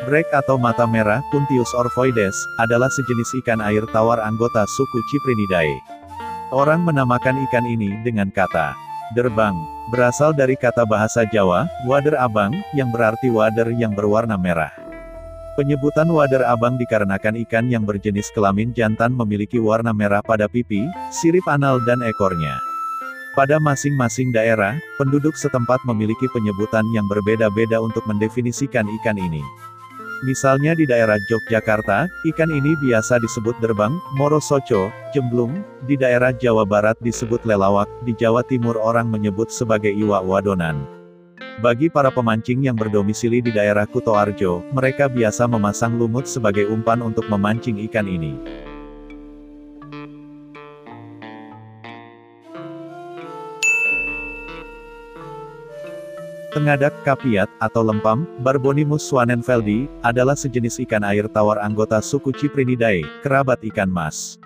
Brek atau mata merah Puntius orphoides, adalah sejenis ikan air tawar anggota suku Cyprinidae. Orang menamakan ikan ini dengan kata derbang, berasal dari kata bahasa Jawa, wader abang, yang berarti wader yang berwarna merah. Penyebutan wader abang dikarenakan ikan yang berjenis kelamin jantan memiliki warna merah pada pipi, sirip anal dan ekornya. Pada masing-masing daerah, penduduk setempat memiliki penyebutan yang berbeda-beda untuk mendefinisikan ikan ini. Misalnya di daerah Yogyakarta, ikan ini biasa disebut derbang, morosoco, jemblung, di daerah Jawa Barat disebut lelawak, di Jawa Timur orang menyebut sebagai iwak wadonan. Bagi para pemancing yang berdomisili di daerah Kutoarjo, mereka biasa memasang lumut sebagai umpan untuk memancing ikan ini. Tengadak kapiat, atau lempam, Barbonimus swanenfeldi, adalah sejenis ikan air tawar anggota suku Cyprinidae, kerabat ikan mas.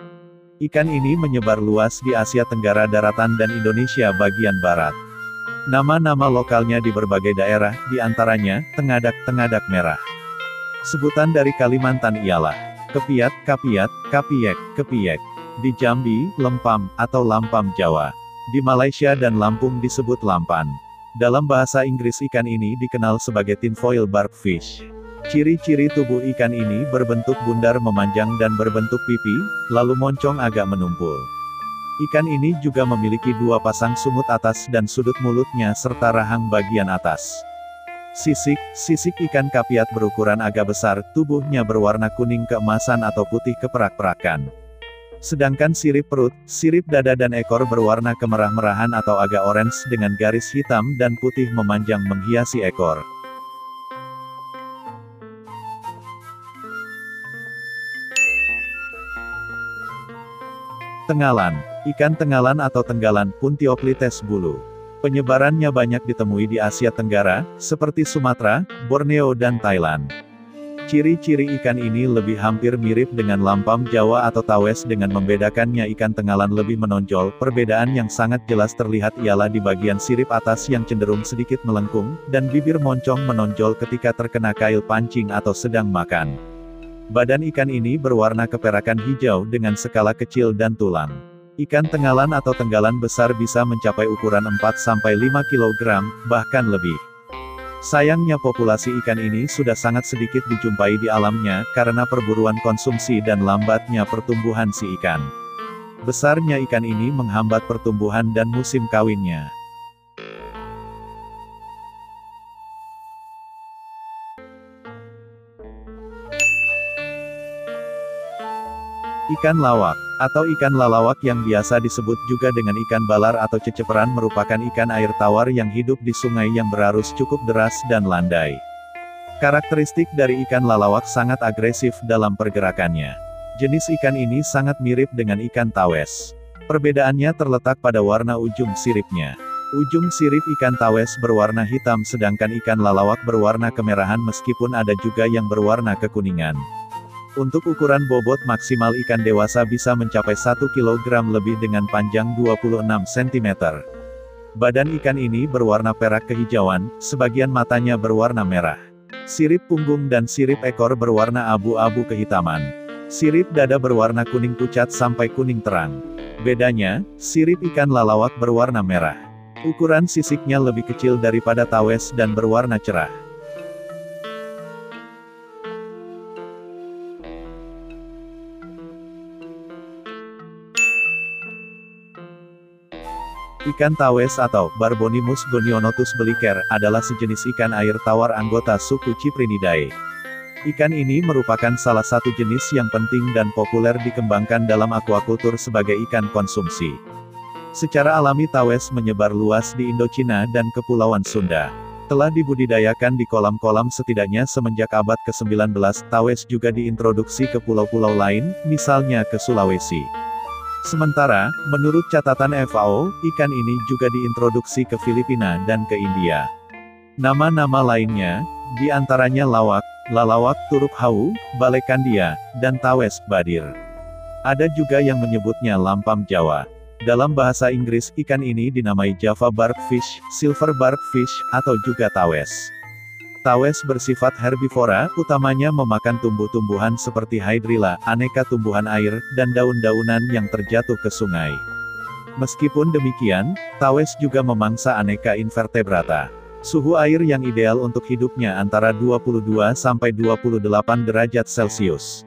Ikan ini menyebar luas di Asia Tenggara daratan dan Indonesia bagian barat. Nama-nama lokalnya di berbagai daerah, di antaranya, tengadak merah. Sebutan dari Kalimantan ialah kepiat, kapiat, kapiyek, kepiyek. Di Jambi, lempam, atau lampam Jawa. Di Malaysia dan Lampung disebut lampan. Dalam bahasa Inggris ikan ini dikenal sebagai tinfoil barkfish. Ciri-ciri tubuh ikan ini berbentuk bundar memanjang dan berbentuk pipi, lalu moncong agak menumpul. Ikan ini juga memiliki dua pasang sungut atas dan sudut mulutnya serta rahang bagian atas. Sisik ikan kapiat berukuran agak besar, tubuhnya berwarna kuning keemasan atau putih keperak-perakan. Sedangkan sirip perut, sirip dada dan ekor berwarna kemerah-merahan atau agak orange dengan garis hitam dan putih memanjang menghiasi ekor. Tengalan. Ikan tengalan atau tenggalan Puntioplites bulu. Penyebarannya banyak ditemui di Asia Tenggara, seperti Sumatera, Borneo dan Thailand. Ciri-ciri ikan ini lebih hampir mirip dengan lampam Jawa atau tawes dengan membedakannya ikan tengalan lebih menonjol. Perbedaan yang sangat jelas terlihat ialah di bagian sirip atas yang cenderung sedikit melengkung, dan bibir moncong menonjol ketika terkena kail pancing atau sedang makan. Badan ikan ini berwarna keperakan hijau dengan skala kecil dan tulang. Ikan tengalan atau tenggalan besar bisa mencapai ukuran 4-5 kg, bahkan lebih. Sayangnya populasi ikan ini sudah sangat sedikit dijumpai di alamnya, karena perburuan konsumsi dan lambatnya pertumbuhan si ikan. Besarnya ikan ini menghambat pertumbuhan dan musim kawinnya. Ikan lawak, atau ikan lalawak yang biasa disebut juga dengan ikan balar atau ceceperan merupakan ikan air tawar yang hidup di sungai yang berarus cukup deras dan landai. Karakteristik dari ikan lalawak sangat agresif dalam pergerakannya. Jenis ikan ini sangat mirip dengan ikan tawes. Perbedaannya terletak pada warna ujung siripnya. Ujung sirip ikan tawes berwarna hitam sedangkan ikan lalawak berwarna kemerahan meskipun ada juga yang berwarna kekuningan. Untuk ukuran bobot maksimal ikan dewasa bisa mencapai 1 kg lebih dengan panjang 26 cm. Badan ikan ini berwarna perak kehijauan, sebagian matanya berwarna merah. Sirip punggung dan sirip ekor berwarna abu-abu kehitaman. Sirip dada berwarna kuning pucat sampai kuning terang. Bedanya, sirip ikan lalawak berwarna merah. Ukuran sisiknya lebih kecil daripada tawes dan berwarna cerah. Ikan tawes atau Barbonimus gonionotus beliker adalah sejenis ikan air tawar anggota suku Cyprinidae. Ikan ini merupakan salah satu jenis yang penting dan populer dikembangkan dalam aquaculture sebagai ikan konsumsi. Secara alami tawes menyebar luas di Indochina dan Kepulauan Sunda. Telah dibudidayakan di kolam-kolam setidaknya semenjak abad ke-19. Tawes juga diintroduksi ke pulau-pulau lain, misalnya ke Sulawesi. Sementara, menurut catatan FAO, ikan ini juga diintroduksi ke Filipina dan ke India. Nama-nama lainnya, di antaranya lawak, lalawak, turup hau, balekandia, dan tawes badir. Ada juga yang menyebutnya lampam Jawa. Dalam bahasa Inggris, ikan ini dinamai Java barkfish, silver barkfish, atau juga tawes. Tawes bersifat herbivora, utamanya memakan tumbuh-tumbuhan seperti hydrilla, aneka tumbuhan air, dan daun-daunan yang terjatuh ke sungai. Meskipun demikian, tawes juga memangsa aneka invertebrata. Suhu air yang ideal untuk hidupnya antara 22–28 derajat Celcius.